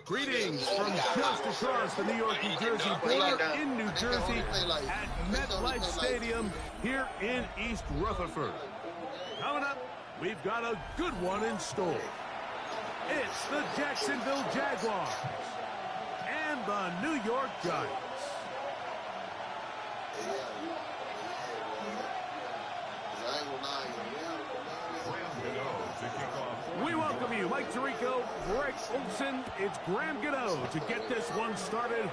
Greetings from just across the New York-New Jersey border in New Jersey at MetLife Stadium here in East Rutherford. Coming up, we've got a good one in store. It's the Jacksonville Jaguars and the New York Giants. We welcome you, Mike Tirico, Greg Olson. It's Graham Gano to get this one started.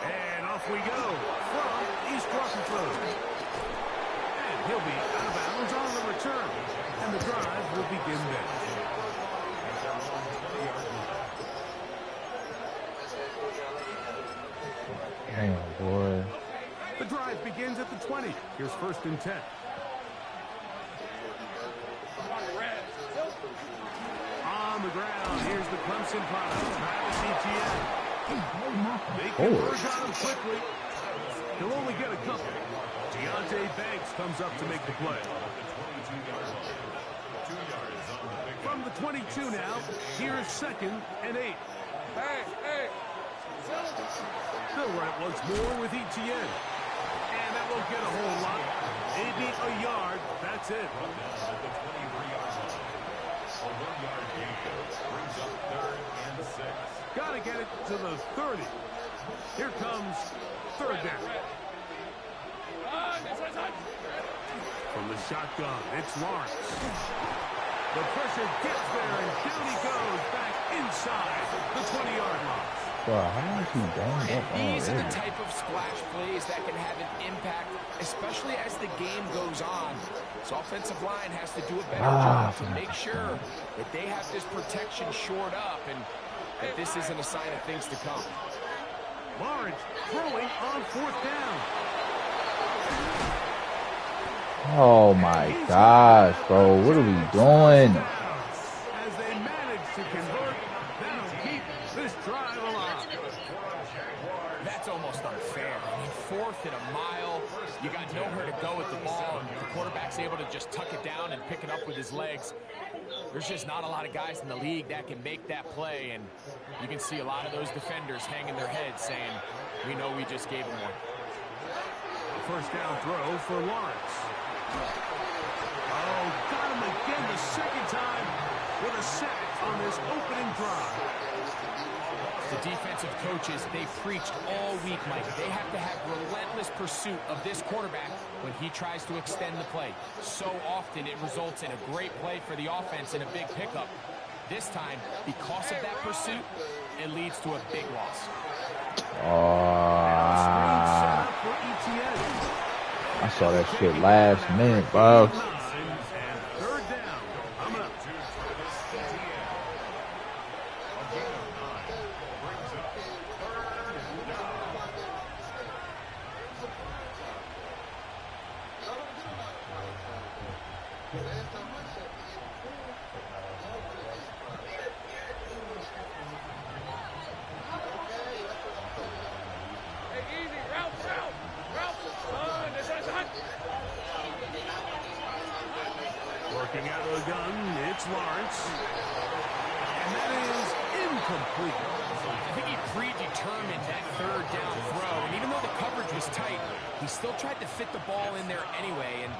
And off we go from East Rutherford. And he'll be out of bounds on the return. And the drive will begin then. Oh, boy. The drive begins at the 20. Here's 1st and 10. On the ground, here's the Clemson product, Travis Etienne. They converge on him quickly. He'll only get a couple. Deontay Banks comes up to make the play. From the 22 now, here's 2nd and 8. They'll run it once more with Etienne. And that won't get a whole lot. Maybe a yard. That's it. Got to get it to the 30. Here comes 3rd down. From the shotgun, it's Lawrence. The pressure gets there, and down he goes back inside the 20-yard line. Bro, how is he done up These are the type of splash plays that can have an impact, especially as the game goes on. So offensive line has to do a better job to make sure that they have this protection shored up and that this isn't a sign of things to come. Lawrence throwing on 4th down. Oh my gosh, bro. What are we doing? As they manage to convert, that'll keep this drive alive. That's almost unfair. I mean, 4th and a mile. You got nowhere to go with the ball, and the quarterback's able to just tuck it down and pick it up with his legs. There's just not a lot of guys in the league that can make that play, and you can see a lot of those defenders hanging their heads saying, we know we just gave him one. 1st down throw for Lawrence. Oh, got him again the 2nd time with a sack on this opening drive. The defensive coaches, they preached all week, Mike. They have to have relentless pursuit of this quarterback when he tries to extend the play. So often it results in a great play for the offense and a big pickup. This time, because of that pursuit, it leads to a big loss. I saw that shit last minute, bro. Working out of the gun, it's Lawrence. And that is incomplete. I think he predetermined that 3rd down throw, and even though the coverage was tight, he still tried to fit the ball in there anyway, and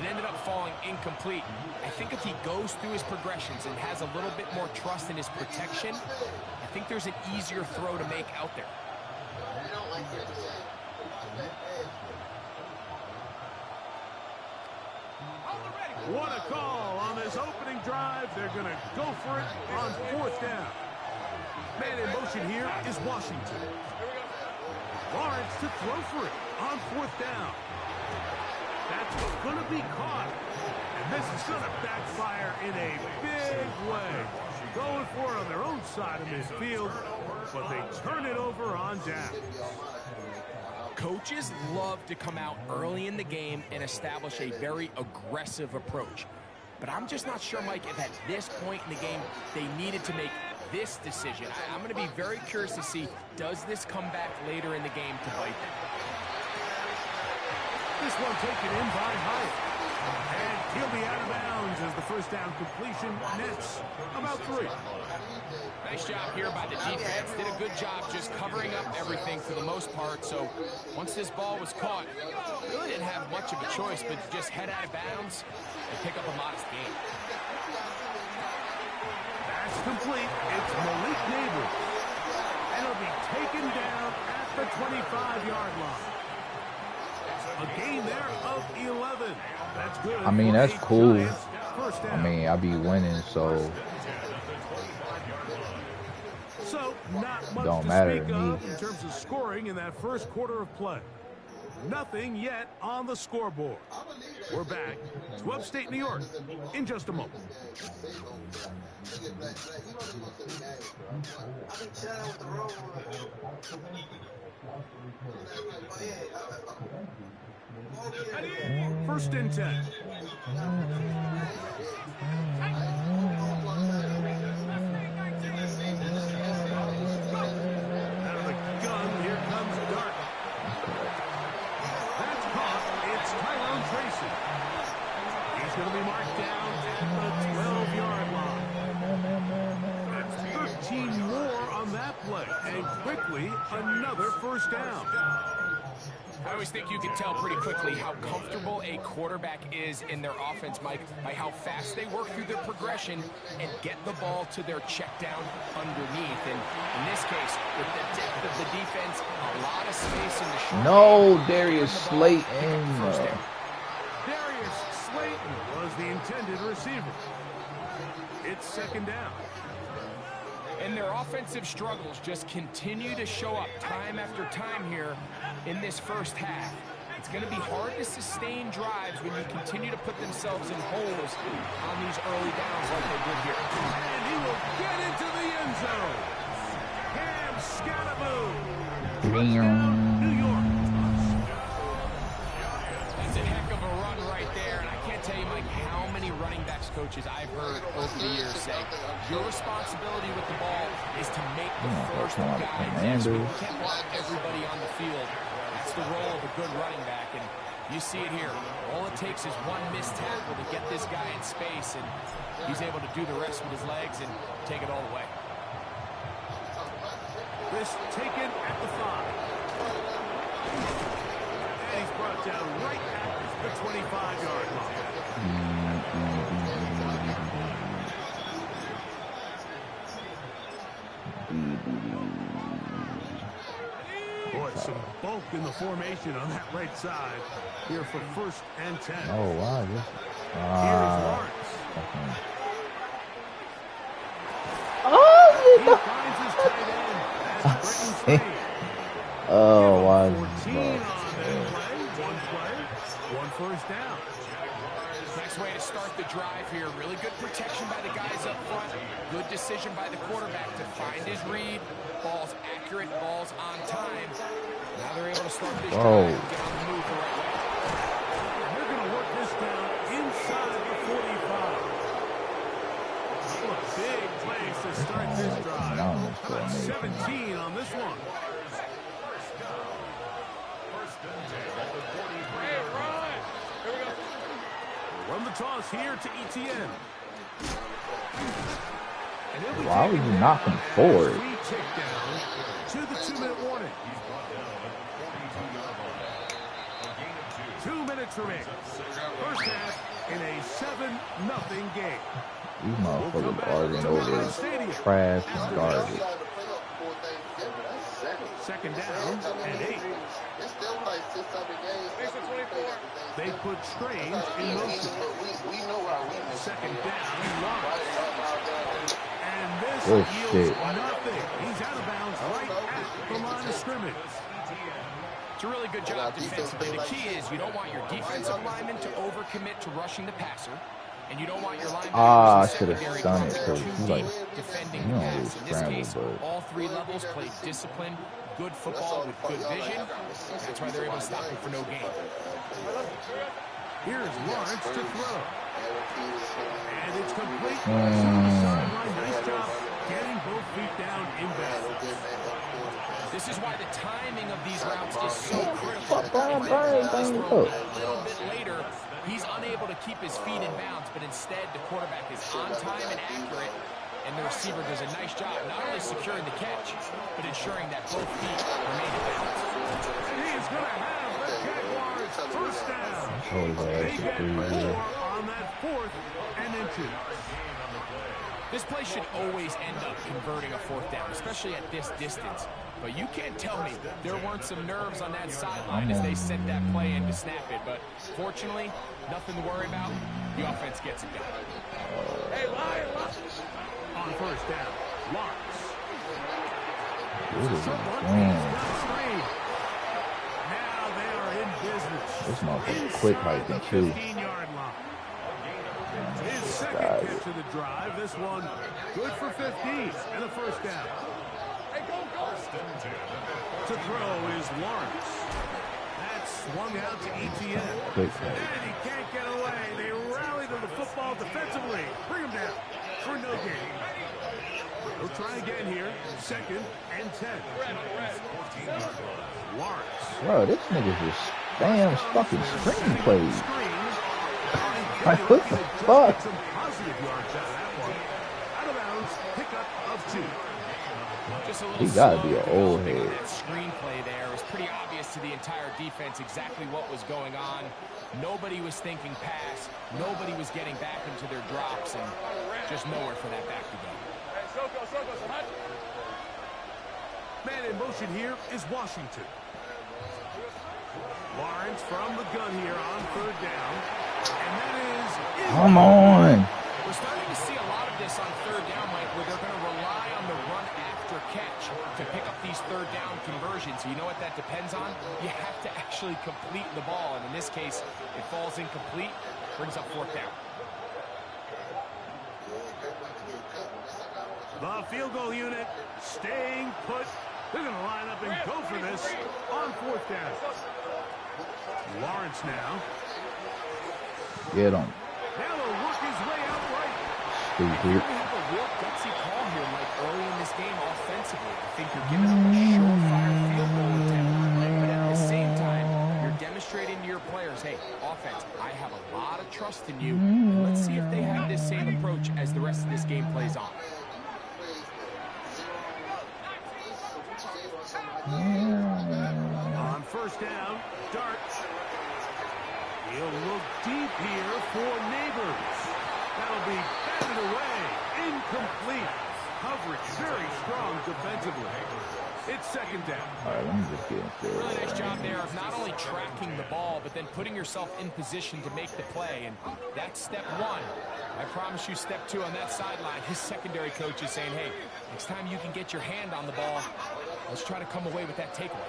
it ended up falling incomplete. I think if he goes through his progressions and has a little bit more trust in his protection, I think there's an easier throw to make out there. What a call on this opening drive. They're going to go for it on 4th down. Man in motion here is Washington. Lawrence to throw for it on 4th down. That's going to be caught. And this is going to backfire in a big way. Going for it on their own side of midfield, but they turn it over on down. Coaches love to come out early in the game and establish a very aggressive approach. But I'm just not sure, Mike, if at this point in the game they needed to make this decision. I'm going to be very curious to see, does this come back later in the game to bite them? This one taken in by Hyatt. And he'll be out of bounds as the 1st down completion nets about 3. Nice job here by the defense. Did a good job just covering up everything for the most part. So once this ball was caught, really didn't have much of a choice but to just head out of bounds and pick up a modest gain. That's complete. It's Malik Neighbors. And it'll be taken down at the 25-yard line. A gain there of 11. That's good. I mean, that's cool. First down. I mean, I be winning, so not much don't to matter speak to me. of in terms of scoring in that first quarter of play. Nothing yet on the scoreboard. We're back to upstate New York in just a moment. First and 10. Out of the gun, here comes Dart. That's caught. It's Tyrone Tracy. He's going to be marked down at the 12-yard line. That's 13 more on that play. And quickly, another first down. I always think you can tell pretty quickly how comfortable a quarterback is in their offense, Mike, by how fast they work through their progression and get the ball to their check down underneath. And in this case, with the depth of the defense, a lot of space in the short. no, Darius Slayton. Darius Slayton was the intended receiver. It's second down. And their offensive struggles just continue to show up time after time here in this first half. It's going to be hard to sustain drives when you continue to put themselves in holes on these early downs like they did here. And he will get into the end zone. Cam Scattaboo. New York. That's a heck of a run right there. And I can't tell you, Mike, how many running backs coaches I've heard over the years say, your responsibility with the ball is to make the first guy. You can't block everybody on the field. That's the role of a good running back, and you see it here. All it takes is one missed tackle to get this guy in space, and he's able to do the rest with his legs and take it all away. This taken at the 5. And he's brought down right at the 25-yard line. Boy, some bulk in the formation on that right side here for first and 10. Oh, wow. Here's Lawrence. Oh, He finds his tight end. That's Britton Free. oh, wow. 14 on that play. One first down. Nice way to start the drive here. Really good protection by the guys up front. Good decision by the quarterback to find his read. Ball's accurate, ball's on time. Now they're able to start this drive and get on the move the right way. They're going to work this down inside the 45. What a big place to start this drive. How about 17 on this one? Run the toss here to Etienne. Why would you knock him forward? To the 2-minute warning. 2 minutes remaining. First half in a 7-0 game. These motherfuckers arguing over trash and garbage. Second down and 8. They put Strange in motion. Second down, Lawrence. And this yields nothing. He's out of bounds right at the line of scrimmage. It's a really good job defensively. The key is you don't want your defensive lineman to overcommit to rushing the passer, and you don't want your linebackers I should have done it because he's like, defending you the don't pass. lose In this case, scramble, but all three levels play disciplined, good football with good vision. That's why they're able to stop him for no gain. Here's Lawrence to throw. And it's complete. Nice job getting both feet down in bounds. This is why the timing of these routes is so critical. Fuck, Brian, Just throw a little bit later, he's unable to keep his feet in bounds, but instead the quarterback is on time and accurate, and the receiver does a nice job not only securing the catch, but ensuring that both feet remain in balance. And he is going to have the Jaguars first down. Oh, They that's get 4 3. on that 4th and then 2. This play should always end up converting a 4th down, especially at this distance. But you can't tell me there weren't some nerves on that sideline as they sent that play in to snap it. But fortunately, nothing to worry about. The offense gets it done. Hey, on first down, Lawrence. What is Now they are in business. This motherfucker quick hiking too. 15-yard line. His second catch of the drive. This one good for 15 and a first down. To throw is Lawrence. That's swung out to Etienne. Quick And he can't get away. They rally to the football defensively. Bring him down for no gain. They'll try again here. 2nd and 10. Lawrence. Bro, this nigga just spams fucking screenplays. Like, what the fuck? Some positive yards out of that one. Out of bounds, pickup of 2. Just a little He gotta slow be an old developing on head. that screenplay there. It was pretty obvious to the entire defense exactly what was going on. Nobody was thinking pass. Nobody was getting back into their drops, and just nowhere for that back to go. Man in motion here is Washington. Lawrence from the gun here on 3rd down. And that is... Come on. We're starting to see a lot of this on 3rd down, Mike, where they're going to rely on the run after catch to pick up these 3rd down conversions. So you know what that depends on? You have to actually complete the ball. And in this case, it falls incomplete, brings up 4th down. The field goal unit staying put. They're going to line up and go for this on 4th down. Lawrence now. Get him. Now will work his way out right. Stupid. We have a real gutsy call here, Mike, early in this game offensively. I think you're giving them a surefire field goal attempt. But at the same time, you're demonstrating to your players, hey, offense, I have a lot of trust in you. And let's see if they have this same approach as the rest of this game plays on. On 1st down, Dart. He'll look deep here for Neighbors. That'll be batted away. Incomplete. Coverage very strong defensively. It's 2nd down. All right, let me just get into Really nice it. job there of not only tracking the ball, but then putting yourself in position to make the play. And that's step 1. I promise you step 2 on that sideline. His secondary coach is saying, hey, next time you can get your hand on the ball, let's try to come away with that takeaway.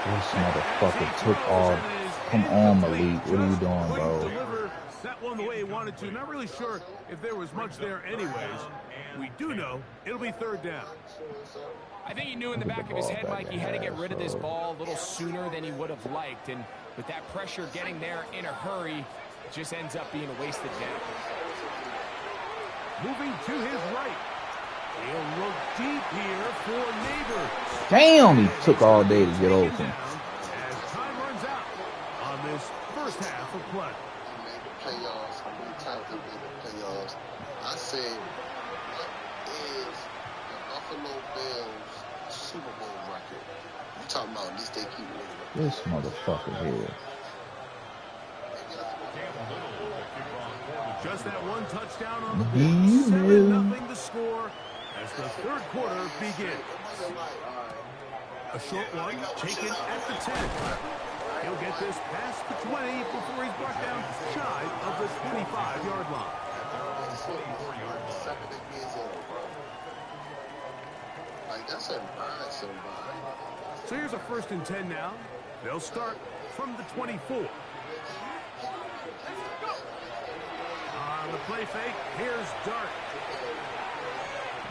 This motherfucker took off. Come on, Malik. What are you doing, bro? Deliver that one the way he wanted to. Not really sure if there was much there anyways. We do know it'll be 3rd down. I think he knew in the back of his head, Mike, he had to get rid of this ball a little sooner than he would have liked. And with that pressure getting there in a hurry, it just ends up being a wasted gap. Moving to his right. He'll look deep here for Neighbors. Damn, he took all day to get open. As time runs out on this first half of play. Playoffs, how many times they made the playoffs? I said, what is the Buffalo Bills Super Bowl record? You talking about at least they keep winning. This motherfucker here. Just that one touchdown on the board. 7-0 the score as the 3rd quarter begins. A short one taken at the 10. He'll get this past the 20 before he's brought down shy of the 25-yard line. Like, that's embarrassing, So here's a 1st and 10 now. They'll start from the 24. On the play fake, here's Dart.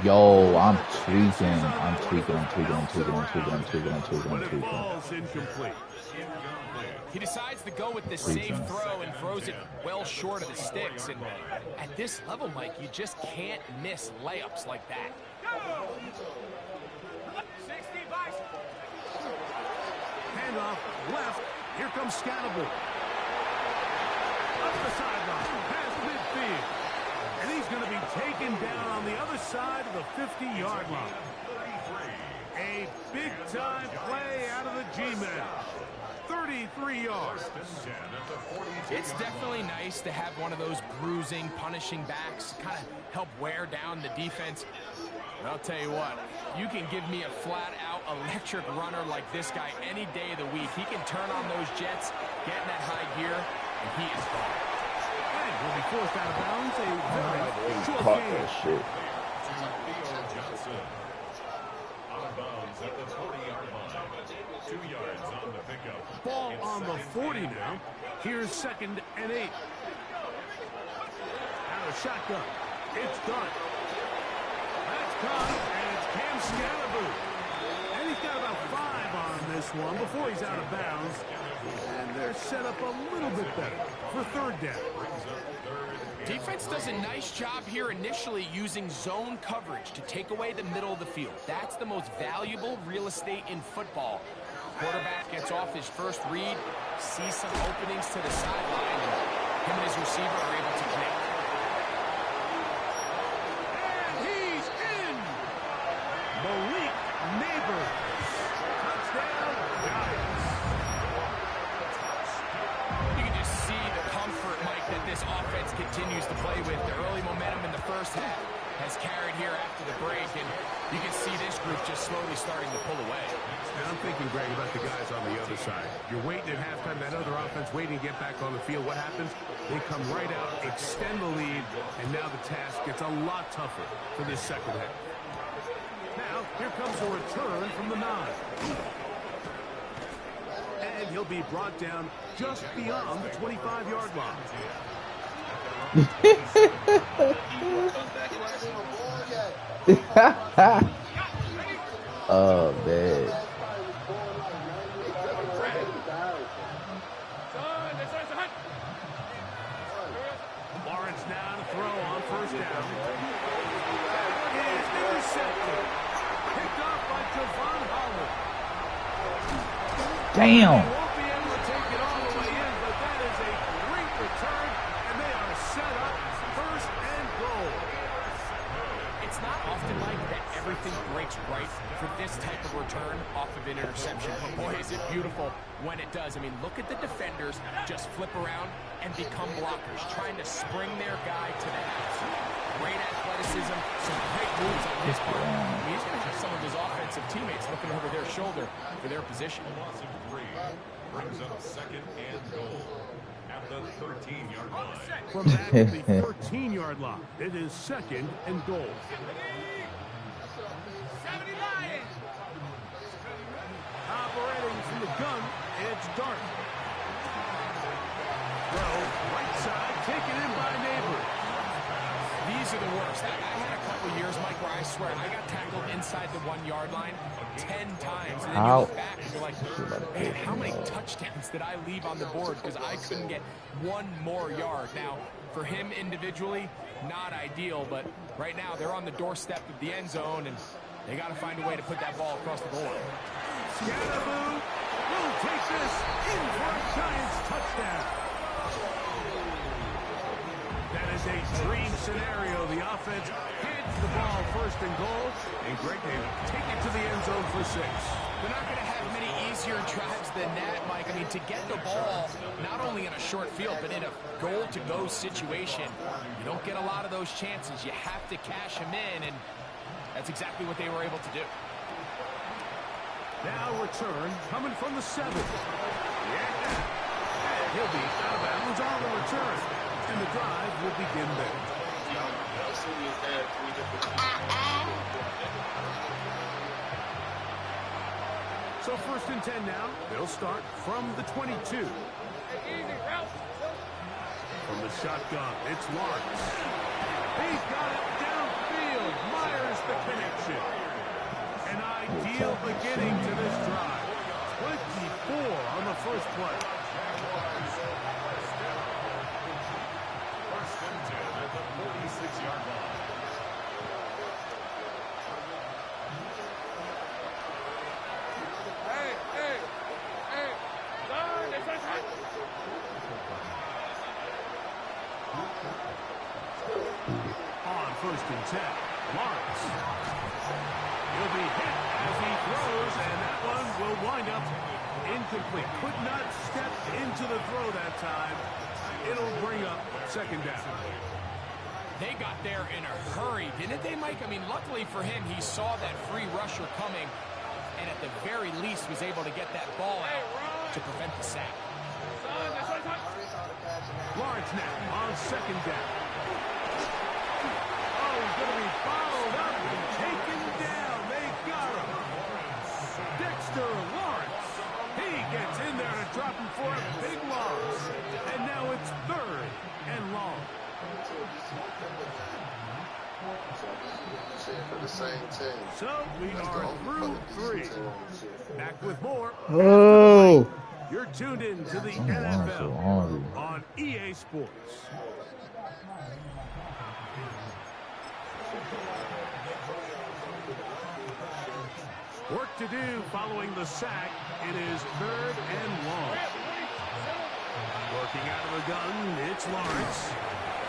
Yo, I'm tweaking. But it falls incomplete. He decides to go with the safe throw and throws it well short of the sticks. And at this level, Mike, you just can't miss layups like that. Handoff left. Here comes Scatterbull. Up the sideline. Past midfield. And he's going to be taken down on the other side of the 50-yard line. A big-time play out of the G-Men. 33 yards. It's definitely nice to have one of those bruising, punishing backs kind of help wear down the defense. And I'll tell you what, you can give me a flat-out electric runner like this guy any day of the week. He can turn on those jets, get in that high gear, and he is gone. And will be forced out of bounds. A very short Caught game. that shit. At the 40-yard line, 2 yards on the pickup. Ball on the 40 now. Here's 2nd and 8. Out of shotgun. It's done. That's caught, and it's Cam Scalaboo. And he's got about 5 on this one before he's out of bounds. And they're set up a little bit better for 3rd down. Defense does a nice job here initially using zone coverage to take away the middle of the field. That's the most valuable real estate in football. Quarterback gets off his first read, sees some openings to the sideline, and him and his receiver are able to connect. And he's in! Malik Neighbors. Touchdown, Giants. You can just see the comfort, Mike, that this offense continues to play with. The early momentum in the first half has carried here after the break, and you can see this group just slowly starting to pull away. And I'm thinking, Greg, about the guys on the other side. You're waiting at halftime, that other offense waiting to get back on the field. What happens? They come right out, extend the lead, and now the task gets a lot tougher for this second half. Now, here comes a return from the 9. And he'll be brought down just beyond the 25-yard line. Oh, man. Lawrence now to throw on 1st down. Is intercepted. Picked off by Javon Holland. Damn. He won't be able to take it all the way in, but that is a great return, and they are set up 1st and goal. It's not often, Mike, that everything breaks right for this type of return off of an interception. But boy, is it beautiful when it does. I mean, look at the defenders just flip around and become blockers, trying to spring their guy to the house. Great athleticism, some great moves on his part. I mean, he's going to have some of his offensive teammates looking over their shoulder for their position. Loss of 3 brings up 2nd and goal at the 13-yard line. From back at the 13-yard line, it is 2nd and goal. Operating from the gun, it's Dart. Throw, right side, taken in by Neighbors. These are the worst. I had a couple years, Mike, where I swear I got tackled inside the 1-yard line 10 times. And then you look back and you're like, man, how many touchdowns did I leave on the board because I couldn't get one more yard? Now, for him individually, not ideal, but right now they're on the doorstep of the end zone, and they got to find a way to put that ball across the goal line. Scalaboo will take this in for a Giants touchdown. That is a dream scenario. The offense hands the ball 1st and goal, and Greg, they take it to the end zone for 6. They're not going to have many easier drives than that, Mike. I mean, to get the ball not only in a short field, but in a goal-to-go situation, you don't get a lot of those chances. You have to cash them in, and that's exactly what they were able to do. Now return coming from the 7. Yeah. And he'll be out of bounds on the return. And the drive will begin there. So 1st and 10 now. They'll start from the 22. From the shotgun, it's Lawrence. He's got it downfield. Myers the connection. An ideal beginning to this drive. 24 on the first play. 1st and 10 at the 46-yard line. first and 10. Lawrence. He'll be hit as he throws, and that one will wind up incomplete. Could not step into the throw that time. It'll bring up second down. They got there in a hurry, didn't they, Mike? I mean, luckily for him, he saw that free rusher coming, and at the very least was able to get that ball out to prevent the sack. Lawrence now on second down. Oh, he's going to be followed up and taken down. They got him. Dexter Lawrence. He gets in there to drop him for a big loss. And now it's third and long. So we are through three. Back with more. Oh! You're tuned in to the I'm NFL so hungry. on EA Sports. Work to do following the sack. It is third and long. Working out of the gun, it's Lawrence.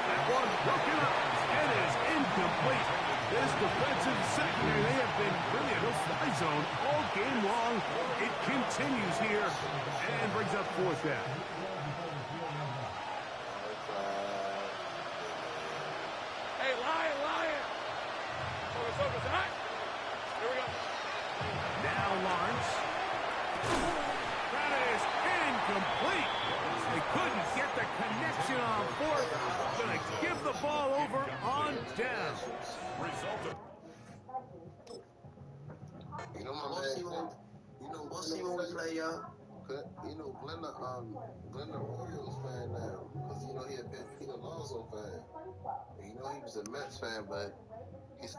That one broken up. It is incomplete. This defensive secondary, they have been really a no-fly zone all game long. It continues here and brings up fourth down. Hey, Lion. Focus. All right. Here we go. Now Lawrence. That is incomplete. They couldn't get the connection on fourth. Going to give the ball over on down. You know my man, we'll see when we play, y'all. Glenn the Orioles fan now. Because, he a big Peter Alonso fan. And, he was a Mets fan, but he's...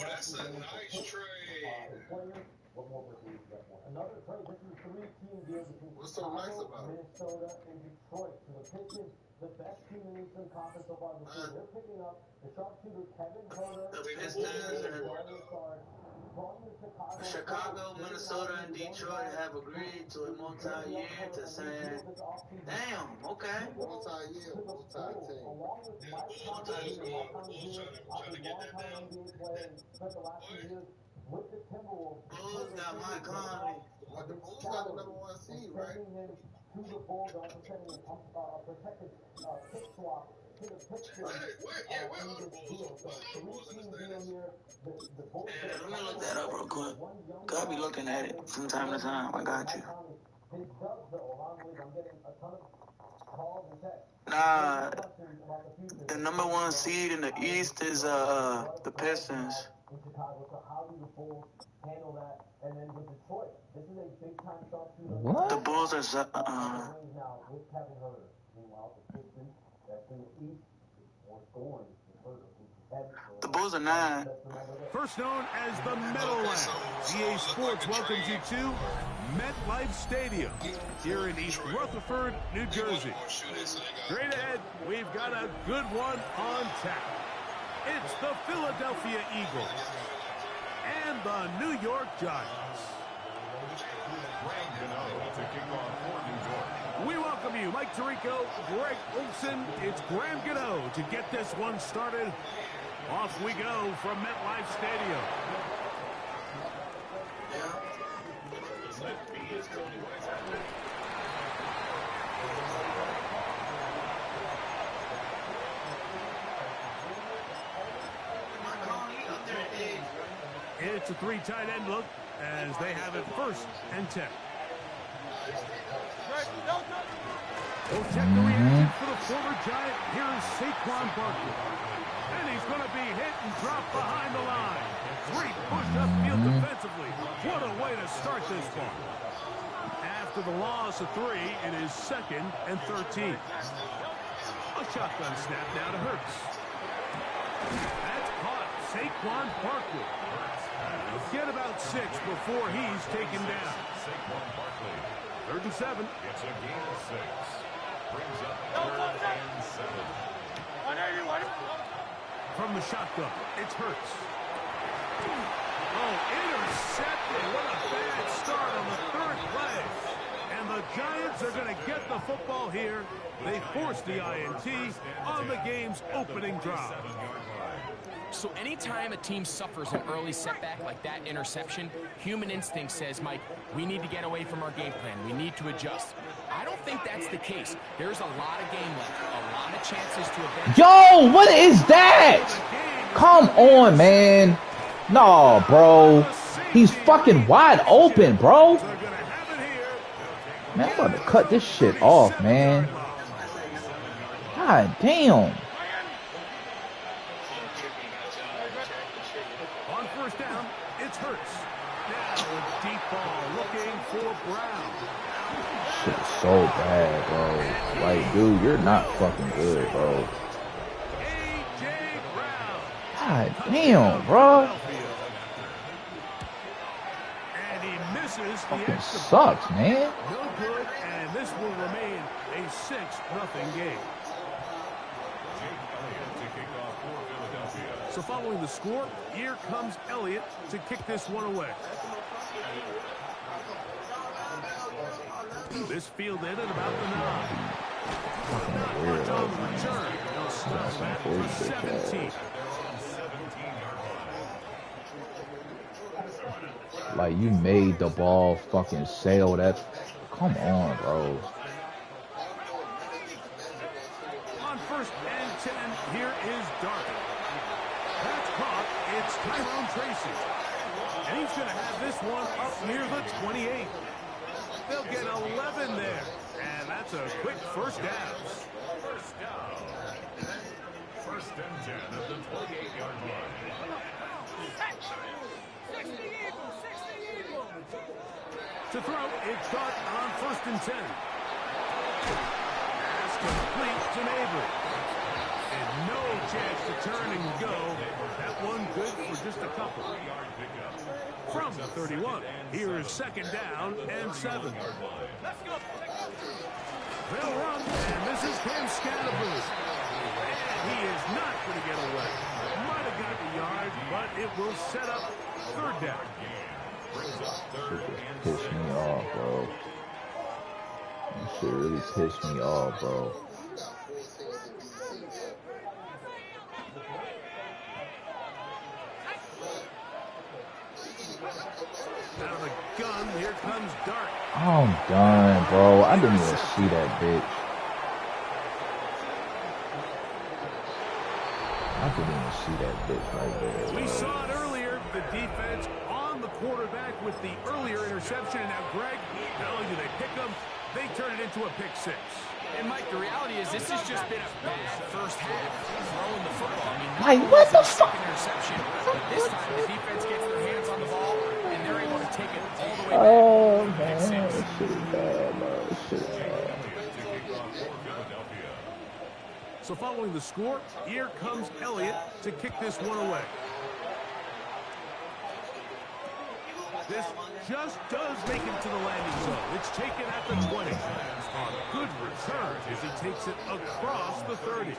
That's a nice trade. What's so nice about it? Minnesota and Detroit. So the Pistons, the best team in the Eastern Conference so far this year. They're picking up the sharpshooter Kevin Huerter. The Pistons and Chicago, Minnesota, and Detroit have agreed to a multi-year to say, damn, okay. Multi-year, multi-team. Bulls got Mike Conley. But the Bulls got the number one seed, right? Let me look that up real quick. Gotta be looking at it from time to time. I got you. Nah, the number one seed in the East is the Pistons. What? The Bulls are the Bulls are 9. First known as the Meadowlands, EA Sports welcomes you to MetLife Stadium here in East Rutherford, New Jersey. Straight ahead, we've got a good one on tap. It's the Philadelphia Eagles and the New York Giants. We welcome you, Mike Tirico, Greg Olson. It's Graham Gano to get this one started. Off we go from MetLife Stadium. It's a three tight end look as they have it first and 10. Go. We'll check the reaction for the former Giant. Here is Saquon Barkley. And he's going to be hit and dropped behind the line. 3 pushed upfield defensively. What a way to start this one. After the loss of 3, it is 2nd and 13. A shotgun snap now to Hurts. That's caught. Saquon Barkley. Get about 6 before he's taken down. 3rd and 7. It's a gain of 6. Brings up 3rd and 7. From the shotgun, it's Hurts. Oh, intercepted. What a bad start on the 3rd play. And the Giants are going to get the football here. They forced the INT on the game's opening drive. So anytime a team suffers an early setback like that interception, human instinct says, Mike, we need to get away from our game plan. We need to adjust. I don't think that's the case. There's a lot of game left, a lot of chances to advance. Yo, what is that? Come on, man. No, bro. He's fucking wide open, bro. Man, I'm about to cut this shit off, man. God damn. On 1st down, it's Hurts. Now a deep ball looking for Brown. Shit is so bad, bro. Like, dude, you're not fucking good, bro. A.J. Brown. God damn, bro. And he misses the Fucking extra sucks, man. No good, and this will remain a 6-0 game. So following the score, here comes Elliott to kick this one away. This fielded at about the 9. Not much on the return. They'll stop that for 17. Like, you made the ball fucking sail that. Come on, bro. On 1st and 10, here is Dart. That's caught. It's Tyrone Tracy. And he's going to have this one up near the 28. They'll get 11 there. And that's a quick 1st down. 1st and 10 at the 28-yard line. To throw, it's Dart on 1st and 10. Pass complete to Mabry. And no chance to turn and go. That one good for just a couple. From the 31, here is 2nd down and 7. They'll run, and this is Cam Scatterboo. And he is not going to get away. Might have got the yard, but it will set up 3rd down. Shit just pissed me off, bro. This shit really pissed me off, bro. Out of the gun, here comes Dart. I'm done, bro. I didn't even see that bitch. I didn't even see that bitch right there, bro. We saw it earlier. The defense on the quarterback with the earlier interception. And now Greg, not only do they pick him, they turn it into a pick 6. And Mike, the reality is this has just been a bad 1st half throwing the football. I mean, Like, what the fuck? Interception. But this time the defense gets their hands on the ball and they're able to take it all the way back. Oh, man. This shit is bad, bro. This shit is bad. So following the score, here comes Elliott to kick this one away. This just does make it to the landing zone. It's taken at the 20. A good return as he takes it across the 30.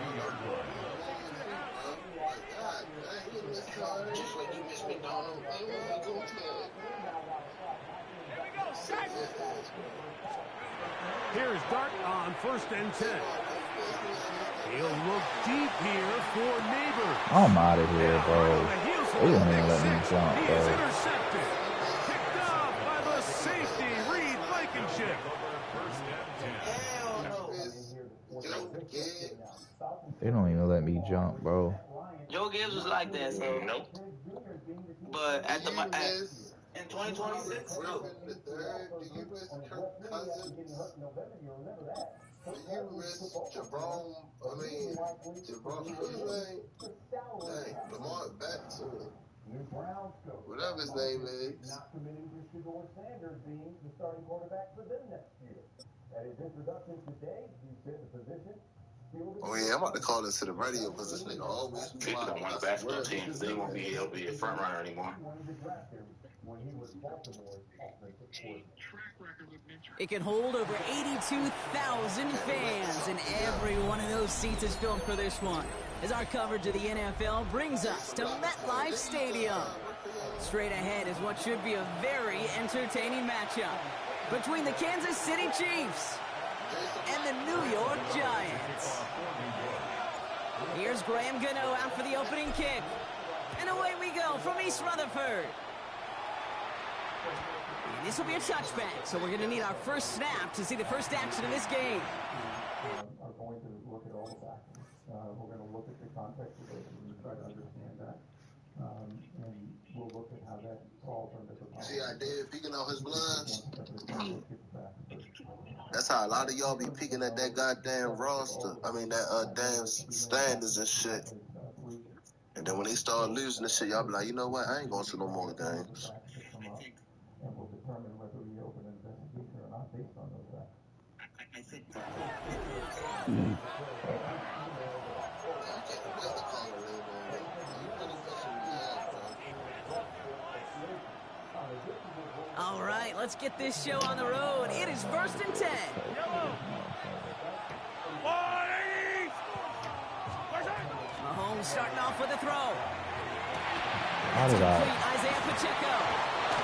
Here's Dart on 1st and 10. He'll look deep here for Neighbor. I'm out of here, bro. They don't even let me jump, He bro. is intercepted. Picked off by the safety, Reed Blankenship. They don't even let me jump, bro. Joe Gibbs was like that, so nope. But at the in 2026, no. When you risk Jerome, Jerome, dang, Lamar back to whatever his name is. Not committing to Shedeur Sanders being the starting quarterback for them next year. At his introduction today, he said the position. Oh yeah, I'm about to call this to the radio because this nigga always Pick up one basketball team. They won't be able to be a front runner anymore. It can hold over 82,000 fans, and every one of those seats is filled for this one, as our coverage of the NFL brings us to MetLife Stadium. Straight ahead is what should be a very entertaining matchup between the Kansas City Chiefs and the New York Giants. Here's Graham Gano out for the opening kick. And away we go from East Rutherford. And this will be a touchback, so we're going to need our first snap to see the first action of this game. Are going to look at all the factors. We're going to look at the context of it and try to understand that. And we'll look at how that falls under the See how David peeking out his blinds? That's how a lot of y'all be peeking at that goddamn roster. I mean, that damn standards and shit. And then when they start losing the shit, y'all be like, you know what? I ain't going to no more games. And we'll determine whether we open an investigation or not based on those facts. I think All right, let's get this show on the road. It is 1st and 10. Mahomes starting off with a throw. How did I? Isaiah Pacheco.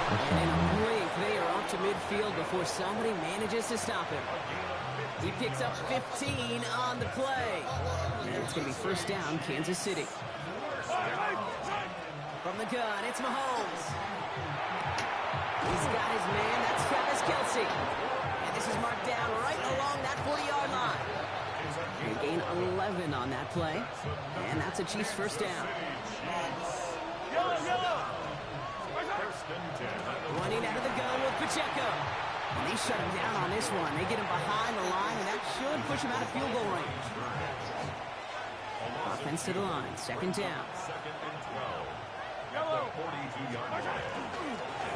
And a blink, they are up to midfield before somebody manages to stop him. He picks up 15 on the play. And it's going to be first down, Kansas City. From the gun, it's Mahomes. He's got his man, that's Travis Kelce. And this is marked down right along that 40-yard line. They gain 11 on that play. And that's a Chiefs first down. Running out of the gun with Pacheco. And they shut him down on this one. They get him behind the line, and that should push him out of field goal range. Offense to the line, second down.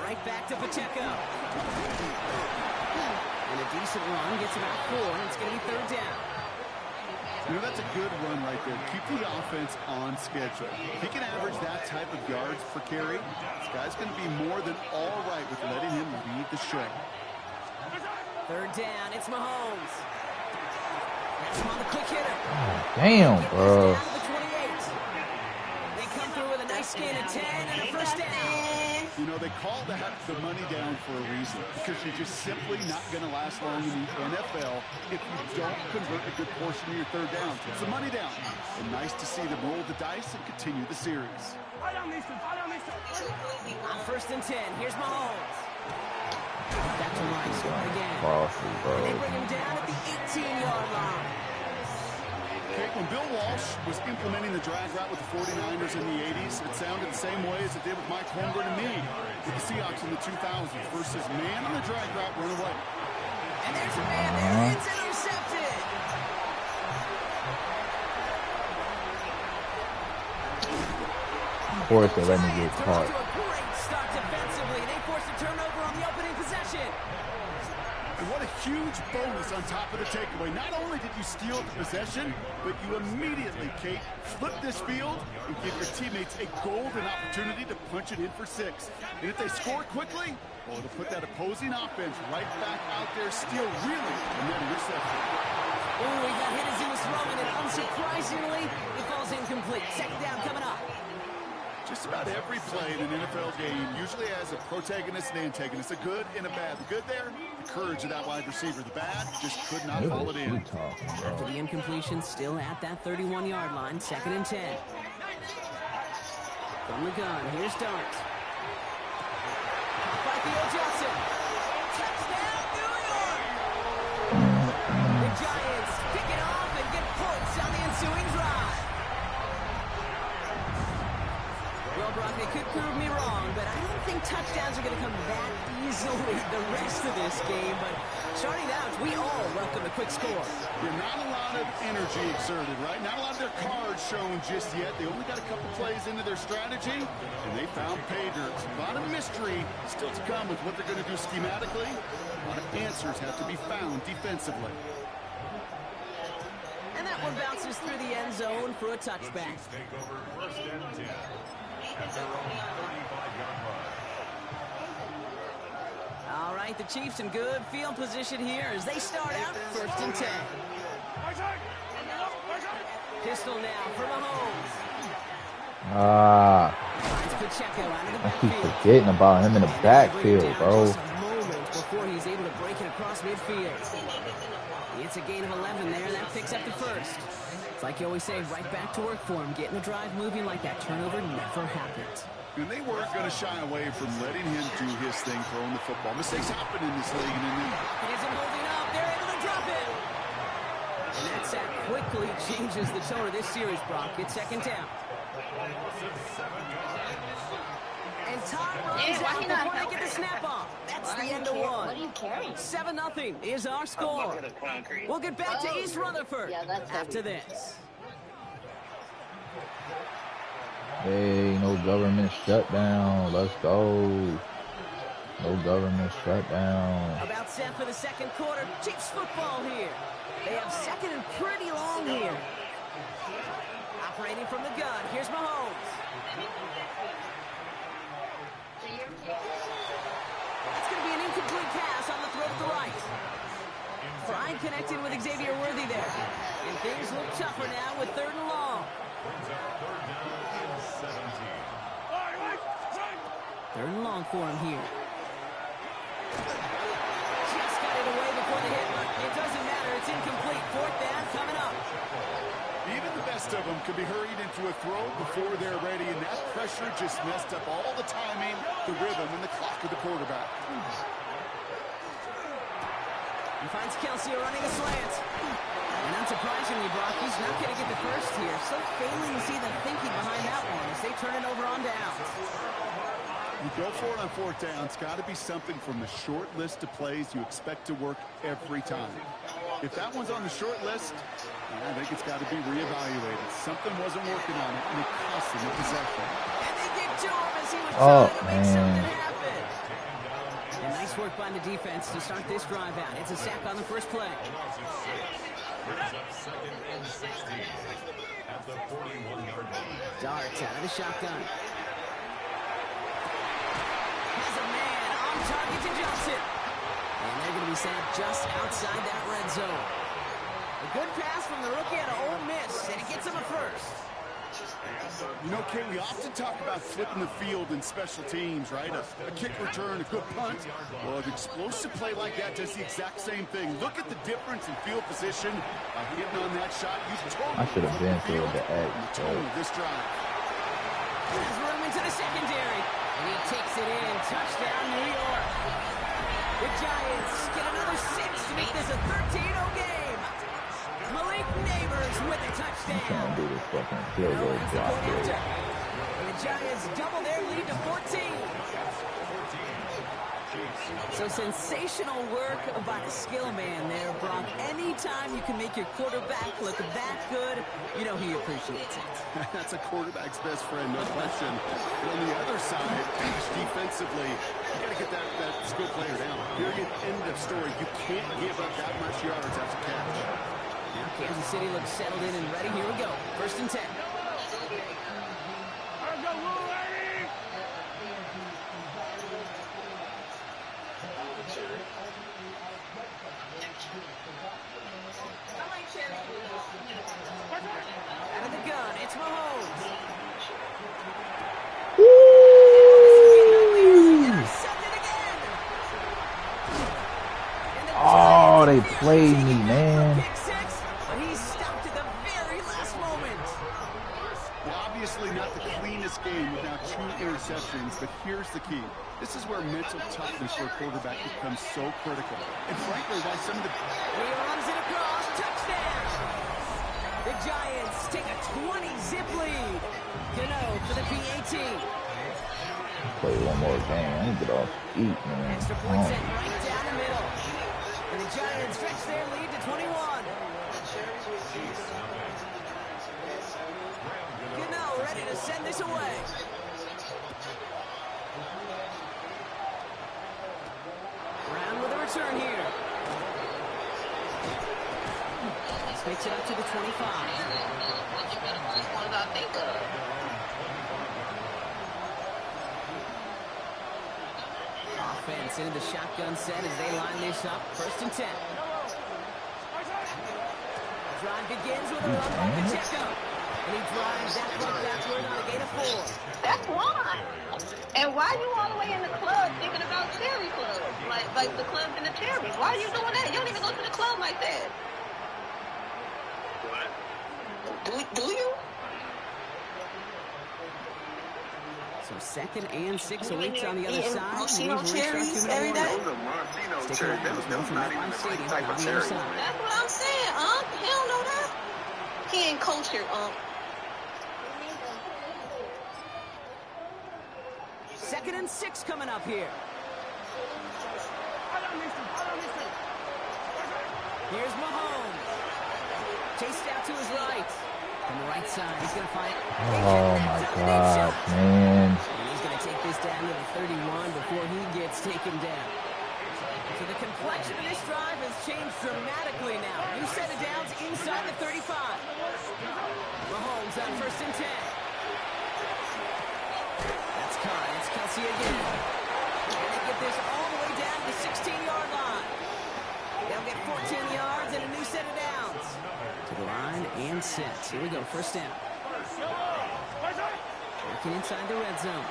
Right back to Pacheco. And a decent run gets him out 4, and it's going to be third down. You know, that's a good run right there. Keep the offense on schedule. If he can average that type of yards per carry, this guy's going to be more than all right with letting him lead the show. Third down, it's Mahomes. That's him on the quick hitter. Damn, bro. They come through with a nice gain of 10 and a first down. You know, they call that the money down for a reason, because you're just simply not going to last long in the NFL if you don't convert a good portion of your third downs. It's a money down. And nice to see them roll the dice and continue the series. On first and 10, here's Mahomes. Back to Rice, start again. And they bring him down at the 18-yard line. Okay, when Bill Walsh was implementing the drag route with the 49ers in the 80s, it sounded the same way as it did with Mike Holmgren and me with the Seahawks in the 2000s versus man on the drag route, run away. And there's a man there. It's intercepted. Of course, they let me get caught. A great start defensively. They forced a turnover on the opening possession. And what a huge bonus on top of the takeaway. Not only did you steal the possession, but you immediately, Kate, flip this field and give your teammates a golden opportunity to punch it in for 6. And if they score quickly, well, it'll put that opposing offense right back out there, steal really, and then interception. Oh, he got hit as he was throwing it. Unsurprisingly, it falls incomplete. Second down coming up. Just about every play in an NFL game usually has a protagonist and antagonist, a good and a bad. The good there, the courage of that wide receiver. The bad, just could not haul it in. After the incompletion, still at that 31-yard line, second and 10. From the gun, here's Dart. By Theo Johnson. Touchdown, New York! The Giants pick it off and get points on the ensuing drive. Well, Brock, they could prove me wrong, but I don't think touchdowns are going to come that easily the rest of this game. But starting out, we all welcome the quick score. Yeah, not a lot of energy exerted, right? Not a lot of their cards shown just yet. They only got a couple plays into their strategy, and they found pay dirt. A lot of mystery still to come with what they're going to do schematically. A lot of answers have to be found defensively. And that one bounces through the end zone for a touchback. Take over first and 10 at their own 35-yard line. All right, the Chiefs in good field position here as they start out first and 10. Pistol now for Mahomes. I keep forgetting about him in the backfield, bro. Just a moment before he's able to break it across midfield. It's a gain of 11 there. That picks up the first. It's like you always say, right back to work for him. Getting the drive moving like that turnover never happened. And they weren't going to shy away from letting him do his thing, throwing the football. Mistakes happen in this league. He isn't holding up. They're able to drop it. And that sack quickly changes the tone of this series, Brock. It's second down. And Todd runs out before they get the snap off. That's the end of one. What are you carrying? 7-0 is our score. We'll get back to East Rutherford after this. Hey, no government shutdown. Let's go. No government shutdown. About set for the second quarter. Chiefs football here. They have second and pretty long here. Operating from the gun. Here's Mahomes. That's going to be an incomplete pass on the throw to the right. Fry connected with Xavier Worthy there. And things look tougher now with third and long. Third and long for him here. Just got it away before the hit. It doesn't matter. It's incomplete. Fourth down coming up. Even the best of them could be hurried into a throw before they're ready, and that pressure just messed up all the timing, the rhythm, and the clock of the quarterback. He finds Kelsey running a slant. And unsurprisingly, Brock, he's not going to get the first here. So failing to see the thinking behind that one as they turn it over on downs. You go for it on fourth down. It's got to be something from the short list of plays you expect to work every time. If that one's on the short list, I think it's got to be reevaluated. Something wasn't working on it, and it cost him the possession. And they get to him as he was trying to make something happen. And nice work by the defense to start this drive out. It's a sack on the first play. Second and 16 at the 41-yard line. Darts out of the shotgun. Has a man on target to Johnson. And they're going to be sent just outside that red zone. A good pass from the rookie out of Ole Miss, and it gets him a first. You know, Kay, we often talk about flipping the field in special teams, right? A kick return, a good punt. Well, an explosive play like that does the exact same thing. Look at the difference in field position. By hitting on that shot, you totally I should have been to the edge. This drive. Has room into the secondary, and he takes it in. Touchdown, New York. The Giants get another 6 to make this a 13-0 game. Malik Neighbors with a touchdown. I'm trying to do this fucking field goal block here. And the Giants double their lead to 14. So sensational work by the skill man there, Brock. Anytime you can make your quarterback look that good, you know he appreciates it. That's a quarterback's best friend, no question. But on the other side, defensively, you got to get that skill player down. Period. End of story. You can't give up that much yards after catch. Now Kansas City looks settled in and ready. Here we go. First and 10. Out of the gun, it's Mahomes. Oh, they played me, man. But he stopped at the very last moment. Well, obviously not the cleanest game without 2 interceptions, but here's the key. This is where mental toughness for a quarterback becomes so critical. And frankly, why some of the... He runs it across. Touchdown. The Giants take a 20-zip lead. Gano for the PAT. Play one more game. I need to get off eat, man. Extra point sent right down the middle. And the Giants and stretch their lead to 21. Gano ready to send this away. Brown with a return here. This makes it up to the 25. Offense into the shotgun set as they line this up. 1st and 10. Drive begins with a run by Pacheco. And he drives that puck backward on a gain of 4. That's why. And why you all the way in the club thinking about cherry clubs? Like the clubs and the cherries. Why are you doing that? You don't even go to the club like that. Do you? So 2nd and 6 awaits on the other side. Maraschino cherries every day? Those are maraschino cherries. That's not even the right type of cherry. That's what I'm saying, He don't know that. He ain't cultured, 2nd and 6 coming up here. Here's Mahomes. Chased out to his right. From the right side, he's going to find it. Oh, my God, man. And he's going to take this down to the 31 before he gets taken down. So the complexion of this drive has changed dramatically now. New set of downs inside the 35. Mahomes on 1st and 10. That's Carr. It's Kelsey again. And they get this all the way down to the 16-yard line. They'll get 14 yards and a new set of downs. To the line and set. Here we go. 1st down. Working inside the red zone.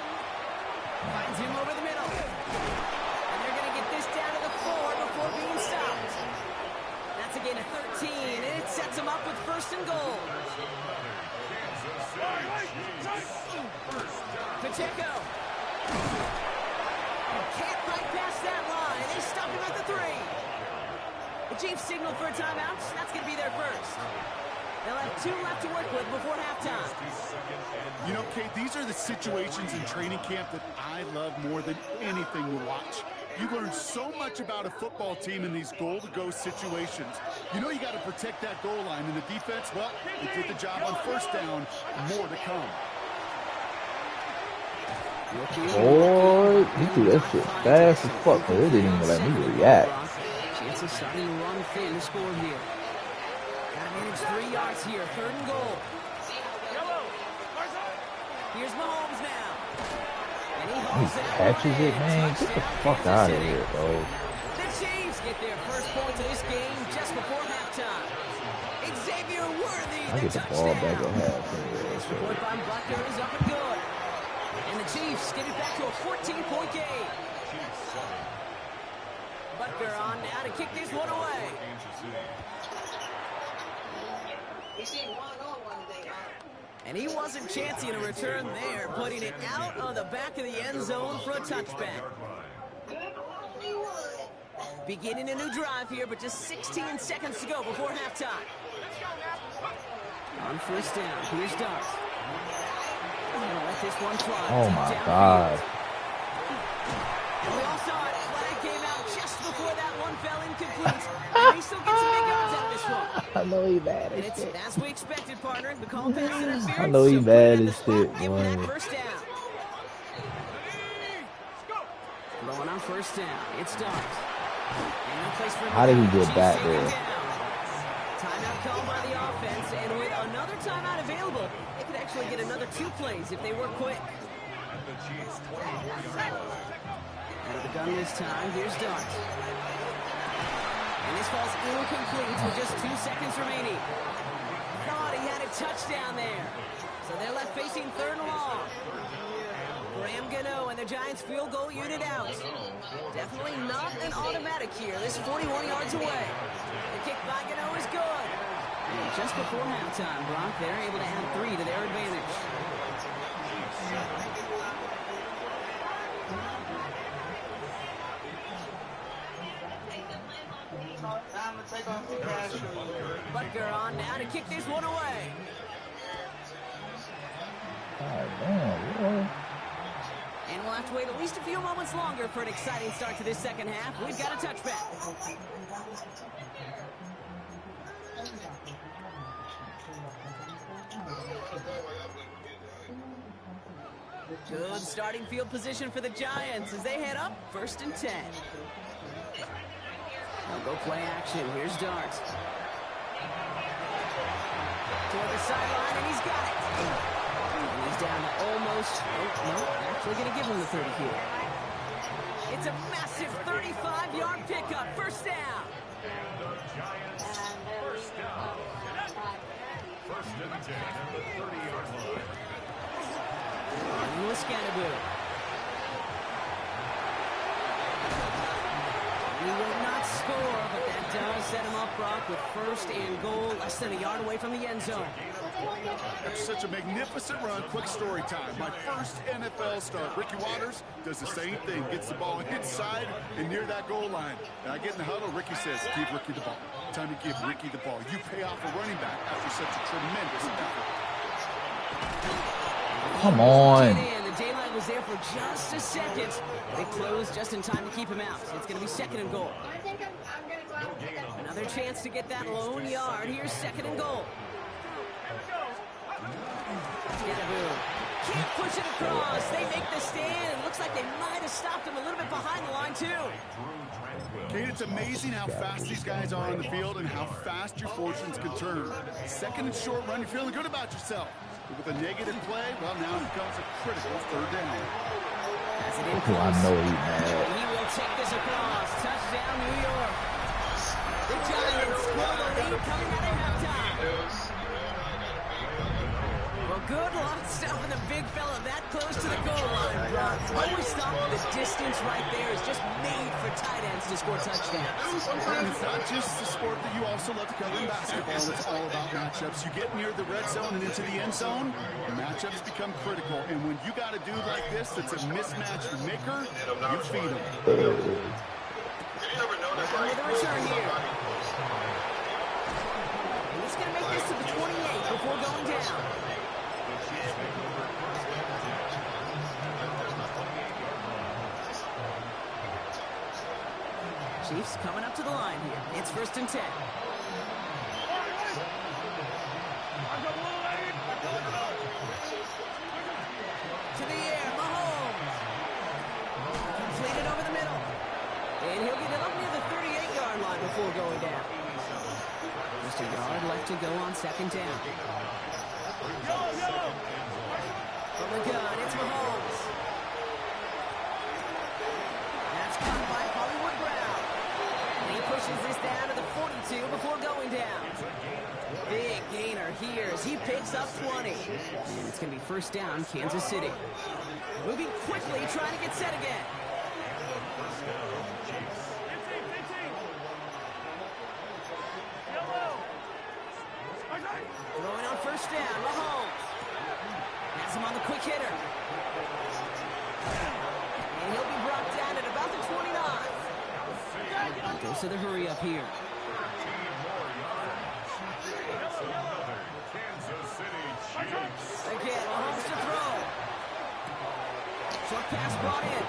Finds him over the middle. And they're going to get this down to the 4 before being stopped. That's a gain of 13, and it sets them up with 1st and goal. Pacheco. Can't bypass that line. They stop him at the 3. The Chiefs signal for a timeout. That's going to be their first. They'll have 2 left to work with before halftime. You know, Kate, these are the situations in training camp that I love more than anything to watch. You learn so much about a football team in these goal-to-go situations. You know you got to protect that goal line, and the defense, well, they did the job on 1st down. More to come. Boy, he threw that shit fast as fuck, but it didn't even let me react. Chance of starting to run thin to score here. Got to manage 3 yards here. 3rd and goal. Here's Mahomes now. And he catches it, man. Get the fuck out of here, bro. The Chiefs get their first points of this game just before halftime. Xavier Worthy, I get the ball back at half. Support by Butker is up and good. And the Chiefs get it back to a 14-point game. Butker on now to kick this one away. And he wasn't chancing a return there, putting it out on the back of the end zone for a touchback. Beginning a new drive here, but just 16 seconds to go before halftime. On 1st down, here's Dart. Let this one fly. Oh my God. And we all saw it. Flag came out just before that one fell incomplete. And he still gets some big yards out of this one. I know he bad as shit. As we expected, partner. The call pass interference. I know he bad as shit, Give him that boy. 1st down. Going on 1st down. It's Dart. How did he get back there? Timeout called by the offense, and with another timeout available, they could actually get another 2 plays if they work quick. Out of the gun this time, here's Dart. And this falls incomplete with just 2 seconds remaining. Thought he had a touchdown there. So they're left facing 3rd and long. Graham Gano and the Giants field goal unit out. Definitely not an automatic here. This 41 yards away. The kick by Gano is good. And just before halftime, Brock, they're able to add 3 to their advantage. Butker on now to kick this one away. God damn, boy. And we'll have to wait at least a few moments longer for an exciting start to this second half. We've got a touchback. Good starting field position for the Giants as they head up 1st and 10. They'll go play action. Here's Dart. Toward the sideline, and he's got it. And he's down to almost, no, actually going to give him the 30 here. It's a massive 35-yard pickup. First down. And the Giants, first down. First and 10 at the 30-yard line. Scanaboo. He will not score, but that does set him up, Brock, with 1st and goal, less than a yard away from the end zone. That's such a magnificent run. Quick story time. My first NFL start. Ricky Watters does the same thing. Gets the ball inside and near that goal line. And I get in the huddle. Ricky says, give Ricky the ball. Time to give Ricky the ball. You pay off a running back after such a tremendous effort. Come on. The daylight was there for just a second. They closed just in time to keep him out. It's going to be 2nd and goal. Another chance to get that lone yard. Here's 2nd and goal. Can't push it across. They make the stand. It looks like they might have stopped him a little bit behind the line, too. Kate, it's amazing how fast these guys are on the field and how fast your fortunes can turn. 2nd and short run, you're feeling good about yourself. But with a negative play, well, now it becomes a critical 3rd down. I know he's mad. He will take this across. Touchdown, New York. The Giants score the lead coming out of halftime. Well, good luck stopping the big fella that close to the goal line, Brock. Always thought the distance right there is just made for tight ends to score touchdowns. And it's not just the sport that you also love to cover in basketball. It's all about matchups. You get near the red zone and into the end zone, matchups become critical. And when you got a dude like this that's a mismatch maker, you feed him. With a return here. He's going to make this to the 28 before going down. Chiefs coming up to the line here. It's 1st and 10. To the air, Mahomes. Completed over the middle. And he'll get it up near the 38-yard line before going down. Just a yard left to go on 2nd down. From the gun, it's Mahomes. That's caught by Hollywood Brown. And he pushes this down to the 42 before going down. Big gainer here as he picks up 20. And it's going to be 1st down, Kansas City. Moving quickly, trying to get set again. Throwing on 1st down, Mahomes. Has him on the quick hitter. And he'll be brought down at about the 29. Goes to the hurry up here. Again, Mahomes to throw. Short pass brought in.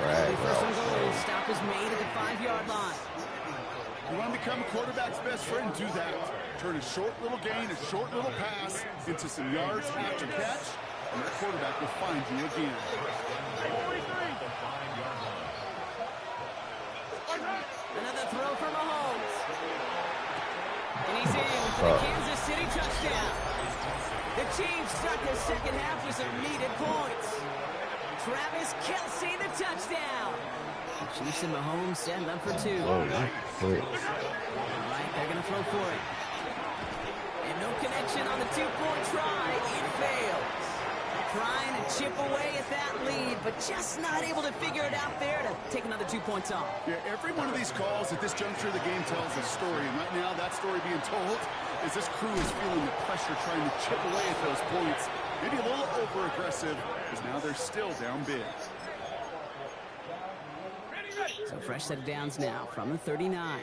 Right, 1st and goal. Stop is made at the 5-yard line. You want to become a quarterback's best friend, do that. Turn a short little gain, a short little pass into some yards after catch, and the quarterback will find you again. Another throw for Mahomes. And he's in for the Kansas City touchdown. The Chiefs start the second half with some needed points. Travis Kelce, the touchdown. Chiefs and Mahomes setting up for 2. Oh, right, they're going to throw for it. And no connection on the 2-point try. It fails. Trying to chip away at that lead, but just not able to figure it out there to take another 2 points off. Yeah, every one of these calls at this juncture of the game tells a story. And right now, that story being told is this crew is feeling the pressure, trying to chip away at those points. Maybe a little over-aggressive, because now they're still down big. So fresh set of downs now from the 39.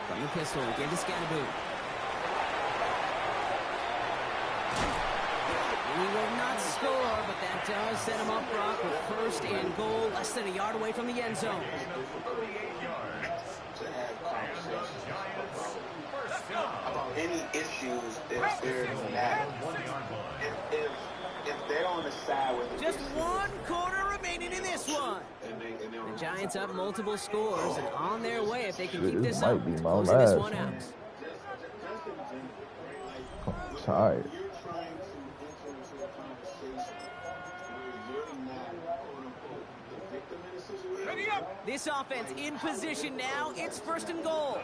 From the pistol, give to Scanaboo. He will not score, but that does set him up, Brock, with first and goal, less than a yard away from the end zone. About any issues if there's that. If they're on the side with just 1 quarter remaining in this one. The Giants up multiple scores and on their way if they can keep this up. Closing this one out. I'm tired. This offense in position now. It's first and goal.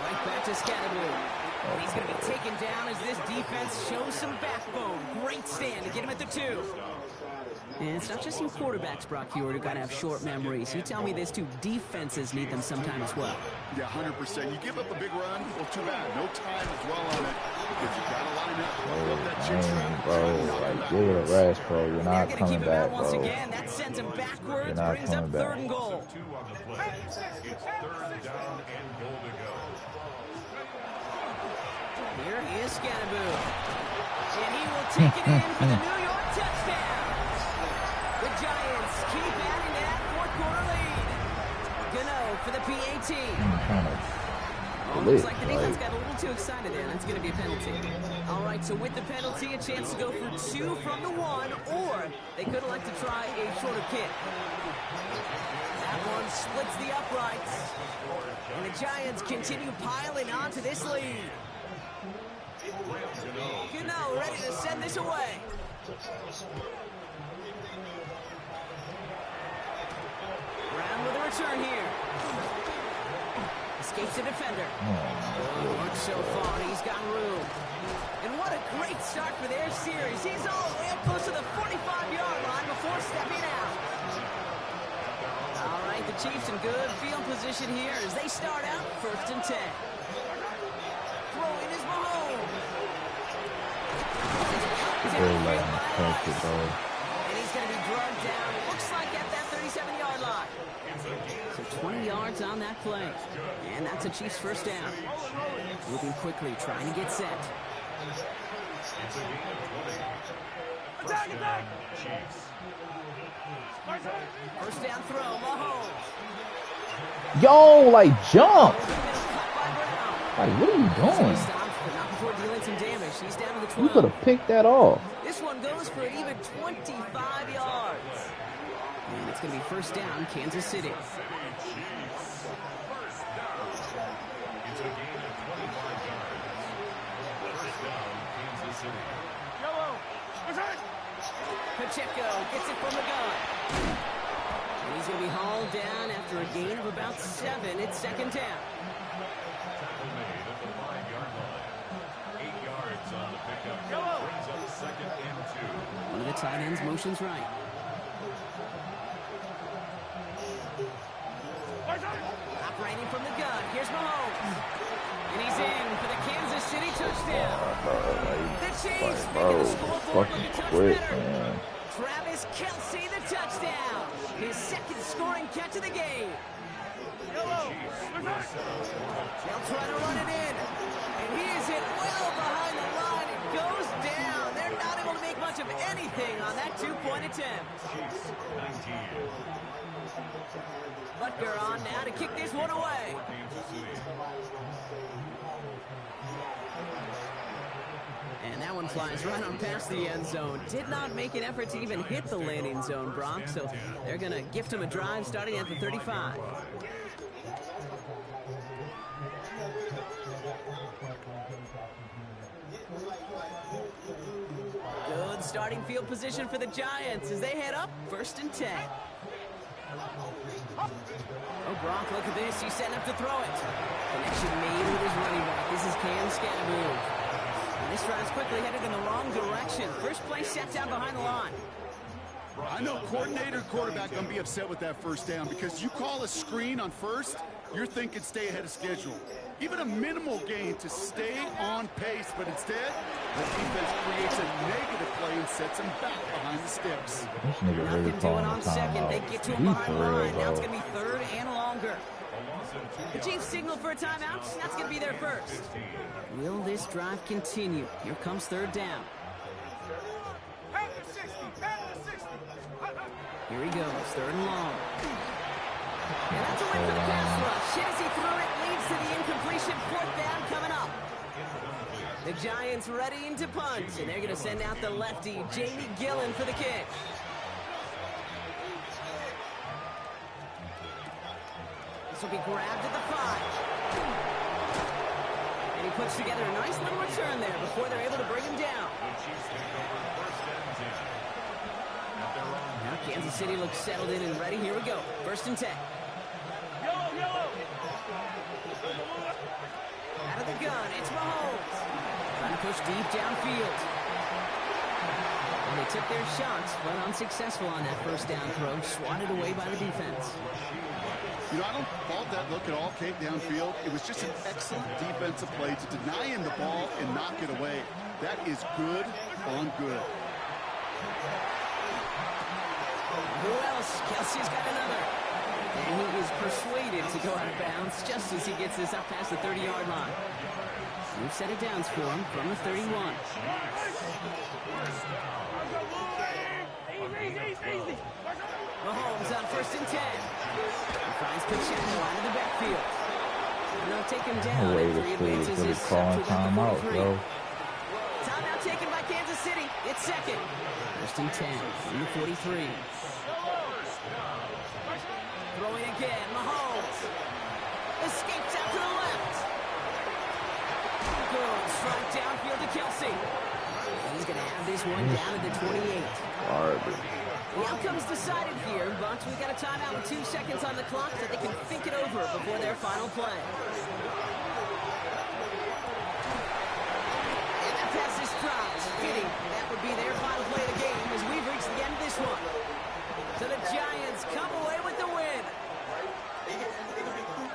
Right back to Scatterblue. And he's going to be taken down as this defense shows some backbone. Great stand to get him at the 2. And it's not just you quarterbacks, Brock Huard, who got to have short memories. You tell me this too, defenses need them sometime as well. Yeah, 100%. You give up a big run, well, too bad. No time as well on it. Because you got to line up. Bro, like, give it a rest, bro. You're not coming back, bro. Once again, that sends him backwards, brings up third and goal. It's 3rd down and goal to go. Here is Scatterblue. And he will take it in for the New York touchdown. The Giants keep adding to that 4th quarter lead. Gano for the PAT. Looks like the defense got a little too excited there. That's going to be a penalty. All right, so with the penalty, a chance to go for 2 from the 1, or they could elect to try a shorter kick. That one splits the uprights. And the Giants continue piling on to this lead. Gano ready to send this away. Brown with a return here. Escapes the defender. Looks so far, he's got room. And what a great start for their series. He's all the way up close to the 45-yard line before stepping out. All right, the Chiefs in good field position here as they start out 1st and 10. Throwing is Mahomes. And he's going to be drugged down. Looks like at that 37-yard line. So 20 yards on that play. And that's a Chiefs first down. Moving quickly, trying to get set. First down throw, Mahomes. Yo, like, jump. Like, what are you doing? Not before dealing some damage. He's down to the 12. You could have picked that off. This one goes for an even 25 yards. And it's going to be first down, Kansas City. Pacheco gets it from the gun. And he's going to be hauled down after a gain of about 7. It's second down. One of the tight ends motions right. Operating from the gun. Here's Mahomes. And he's in for the Kansas City touchdown. The Chiefs making the scoreboard look a touch better. Travis Kelce, the touchdown. His 2nd scoring catch of the game. They'll try to run it in. And he is hit well behind the line. It goes down. They're not able to make much of anything on that 2-point attempt. Butker on now to kick this one away. And that one flies right on past the end zone. Did not make an effort to even hit the landing zone, Brock. So they're going to gift him a drive starting at the 35. Good starting field position for the Giants as they head up 1st and 10. Oh, Brock, look at this. He's setting up to throw it. Connection made with his running back. This is Cam Scatterblue. And this drive's quickly headed in the wrong direction. First play set down behind the line. I know coordinator quarterback going to be upset with that first down because you call a screen on first, you're thinking stay ahead of schedule. Even a minimal gain to stay on pace, but instead, the defense creates a negative play and sets him back behind the sticks. This nigga really calling the time out. They get to him behind the line. Now it's going to be 3rd and longer. The Chiefs signal for a timeout. That's going to be their first. Will this drive continue? Here comes third down. Here he goes, third and long. And that's a win for the pass rush. Hennessy threw it, leads to the incompletion. Fourth down coming up. The Giants readying to punt, and they're going to send out the lefty, Jamie Gillen, for the kick. This will be grabbed at the 5. And he puts together a nice little return there before they're able to bring him down. Now Kansas City looks settled in and ready. Here we go. First and 10. Out of the gun, it's Mahomes. Trying to push deep downfield. And they took their shots, but unsuccessful on that first down throw. Swatted away by the defense. You know, I don't fault that look at all, Kate, downfield. It was just an excellent defensive play to deny him the ball and knock it away. That is good on good. Who else? Kelsey's got another. And he is persuaded to go out of bounds just as he gets this up past the 30-yard line. We've set it downs for him from the 31. Mahomes on first and 10. He finds Pacheco out of the backfield. And they'll take him down. No way And this 3 fool is advances really is set calling to about the timeout, 43. bro. Timeout taken by Kansas City. It's second. First and 10 from the 43. Throwing again, Mahomes. Escapes out to the left. Good strike downfield to Kelsey. He's going to have this one down at the 28. Garbage. The outcome's decided here, but we've got a timeout with 2 seconds on the clock so they can think it over before their final play. And the pass is dropped. Fitting. That would be their final play of the game as we've reached the end of this one. So the Giants come away with the win.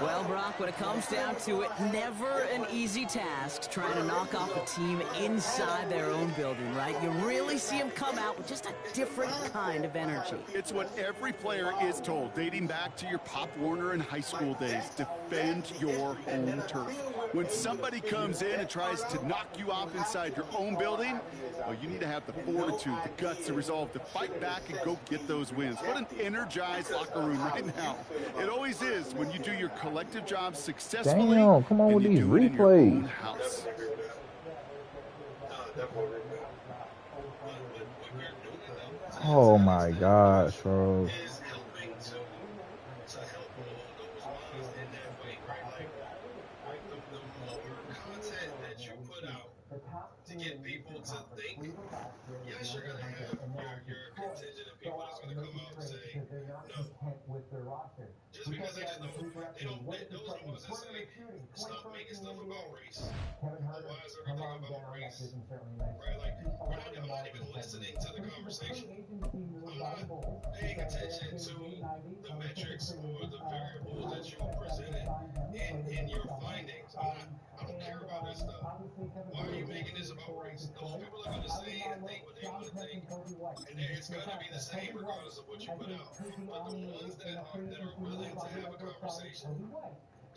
Well, Brock, when it comes down to it, never an easy task trying to knock off a team inside their own building, right? You really see them come out with just a different kind of energy. It's what every player is told, dating back to your Pop Warner and high school days. Defend your home turf. When somebody comes in and tries to knock you off inside your own building, well, you need to have the fortitude, the guts, the resolve to fight back and go get those wins. What an energized locker room right now. It always is when you do your collective job successfully. Damn, come on with these replays. Oh my gosh, bro. To get people to think, yes, you're going to have your contingent of people that's going to come out and say, no. Just because they just those are the ones that say, stop making stuff about race. Why is everything about race? Right? Like, I'm not even listening to the conversation. I'm not paying attention to the metrics or the variables that you presented in your findings. I don't care about that stuff. Why are you making this about race? Those people are going to say and think what they want to think, and it's going to be the same regardless of what you put out. But the ones that are willing to have a conversation,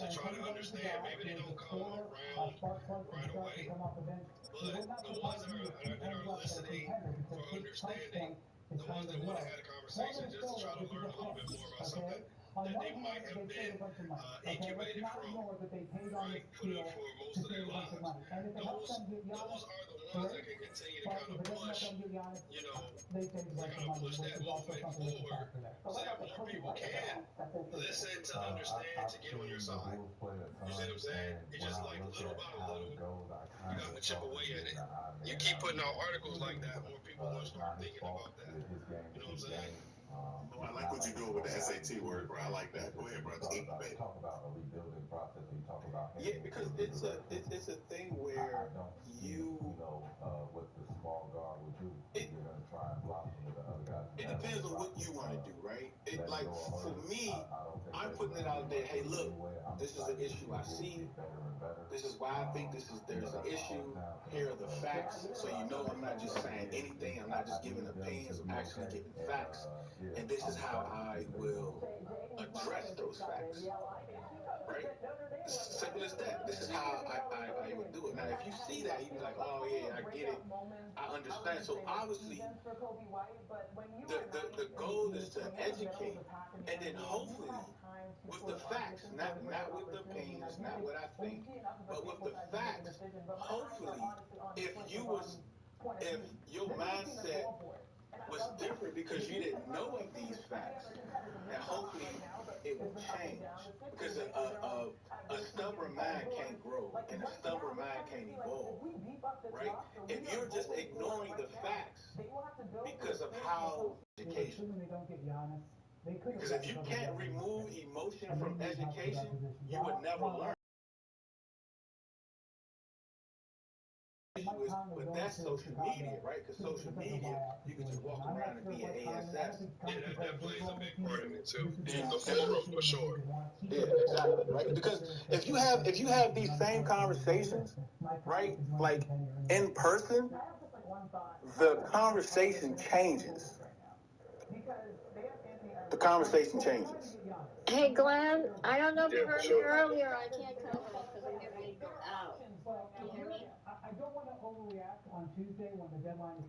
to try to understand, maybe they don't come around right away, but the ones that are listening for understanding, the ones that want to have a conversation just to try to learn a little bit more about something that they might have been incubated from, right, put up for most of their lives. Those are the ones that can continue to kind of push, you know, to kind of push that movement forward so that more people can listen to understand, to get on your side. You see what I'm saying? It's just like little by little, you got to chip away at it. You keep putting out articles like that, more people will start thinking about that. You know what I'm saying? I like what you're doing with the SAT word, bro. I like that. Go ahead, bro. Talk about a rebuilding process. You talk about because it's a thing where you know what the small guard would do. You're gonna try and block some of the other guys. It depends on what you want to do, right? It, like for me, I'm putting it out there. Hey, look, this is an issue I see. This is why I think there's an issue. Here are the facts, so you know I'm not just saying anything. I'm not just giving opinions. I'm actually giving facts. And this is how I will address those facts, right? Simple as that. This is how I would do it. Now, if you see that, you'd be like, oh, yeah, I get it. I understand. So, obviously, the goal is to educate, and then hopefully, with the facts, not with the opinions, not what I think, but with the facts, hopefully, if your mindset was different because you didn't know of these facts, and hopefully it will change. Because a stubborn mind can't grow, and a stubborn mind can't evolve, right? If you're just ignoring the facts because of how education, because if you can't remove emotion from education, you would never learn. But that's social media, right? Because social media, you can just walk around and be an ASS. Yeah, that plays a big part in it too. The forum for sure. Yeah, exactly, right? Because if you have these same conversations, right, like in person, the conversation changes. The conversation changes. Hey, Glenn, I don't know if you heard me earlier. I can't come home because I'm getting ready to go out. Can you hear me? I don't want to overreact on Tuesday when the deadline is